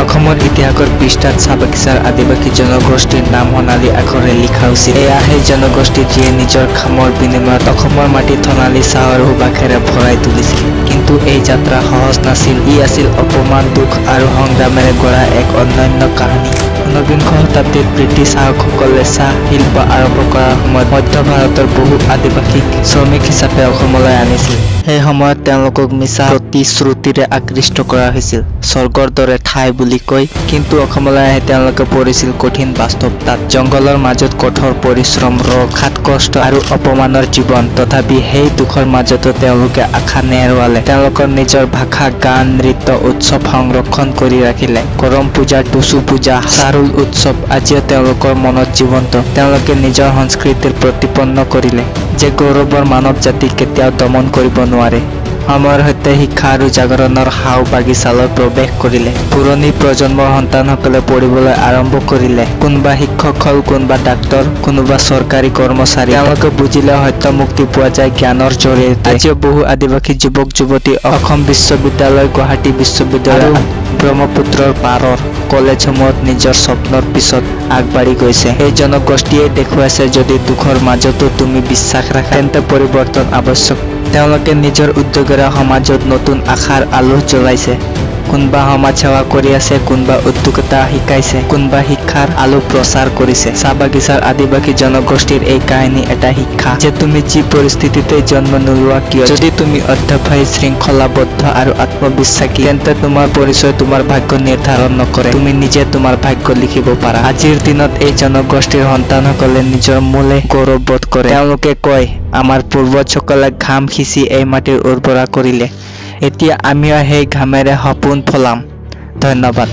অসমৰ ইতিহাসৰ পৃষ্ঠাত চাহ বাগিচাৰ আদিবাসী জনগোষ্ঠীৰ নাম সোণালী আখৰে লিখা হৈছিল। এয়া সেই জনগোষ্ঠী যিয়ে নিজৰ খামৰ বিনিময়ত অসমৰ মাটি সোণালী চাহৰ সুবাসেৰে ভৰাই তুলিছিল। কিন্তু এই যাত্ৰা সহজ নাছিল। ই আছিল অপমান, দুখ আৰু সংগ্ৰামেৰে গঢ়া এক অনন্য কাহিনী। ঊনবিংশ শতাব্দীত ব্ৰিটিছ শাসকসকলে চাহ শিল্প আৰম্ভ কৰাৰ সময়ত মধ্য ভাৰতৰ বহু আদিবাসীক শ্ৰমিক হিচাপে অসমলৈ আনিছিল। সেই সময়ত তেওঁলোকক মিছা প্ৰতিশ্ৰুতিৰে আকৃষ্ট কৰা হৈছিল, স্বৰ্গৰ দৰে ঠাই বুলি কৈ। কিন্তু অসমলৈ আহি তেওঁলোকে পৰিছিল কঠিন বাস্তৱতাত। জংঘলৰ মাজত কঠোৰ পৰিশ্ৰম, ৰোগ, কষ্ট আৰু অপমানৰ জীৱন। তথাপি সেই দুখৰ মাজতো তেওঁলোকে আশা নেহেৰুৱালে। তেওঁলোকৰ নিজৰ ভাষা, গান, নৃত্য, উৎসৱ সংৰক্ষণ কৰি ৰাখিলে। কৰম পূজা, টুচু পূজা, চাৰুল উৎসৱ আজিও তেওঁলোকৰ মনত জীৱন্ত। তেওঁলোকে নিজৰ সংস্কৃতিৰ প্ৰতিপন্ন কৰিলে যে গৌৰৱৰ মানৱ জাতিক কেতিয়াও দমন কৰিব নোৱাৰে। সময়ৰ সৈতে শিক্ষা আৰু জাগৰণৰ হাও বাগিচালৈ প্ৰৱেশ কৰিলে। পুৰণি প্ৰজন্মৰ সন্তানসকলে পঢ়িবলৈ আৰম্ভ কৰিলে। কোনোবা শিক্ষক হ'ল, কোনোবা ডাক্তৰ, কোনোবা চৰকাৰী কৰ্মচাৰী। তেওঁলোকে বুজিলে সত্য মুক্তি পোৱা যায় জ্ঞানৰ জৰিয়তে। আজিও বহু আদিবাসী যুৱক যুৱতী অসম বিশ্ববিদ্যালয়, গুৱাহাটী বিশ্ববিদ্যালয়, ব্ৰহ্মপুত্ৰৰ পাৰৰ কলেজসমূহত নিজৰ স্বপ্নৰ পিছত আগবাঢ়ি গৈছে। এই জনগোষ্ঠীয়ে দেখুৱাইছে যদি দুখৰ মাজতো তুমি বিশ্বাস ৰাখা তেন্তে পৰিৱৰ্তন আৱশ্যক। তেওঁলোকে নিজৰ উদ্যোগেৰে সমাজত নতুন আশাৰ আলোক জ্বলাইছে। কোনোবা সমাজ সেৱা কৰি আছে, কোনোবা উদ্যোগতা শিকাইছে, কোনোবা শিক্ষাৰ আলোক প্ৰচাৰ কৰিছে। চাহ বাগিচাৰ আদিবাসী জনগোষ্ঠীৰ এই কাহিনী এটা শিক্ষা যে তুমি যি পৰিস্থিতিতে জন্ম নোলোৱা কিয়, যদি তুমি অধ্যৱসায়ী, শৃংখলাবদ্ধ আৰু আত্মবিশ্বাসী, তেন্তে তোমাৰ পৰিচয় তোমাৰ ভাগ্য নিৰ্ধাৰণ নকৰে। তুমি নিজে তোমাৰ ভাগ্য লিখিব পাৰা। আজিৰ দিনত এই জনগোষ্ঠীৰ সন্তানসকলে নিজৰ মূলে গৌৰৱবোধ কৰে। তেওঁলোকে কয়, আমাৰ পূৰ্বজসকলে ঘাম সিঁচি এই মাটিৰ উৰ্বৰা কৰিলে। এতিয়া আমিও সেই ঘামেৰে সপোন ফলাম। ধন্যবাদ।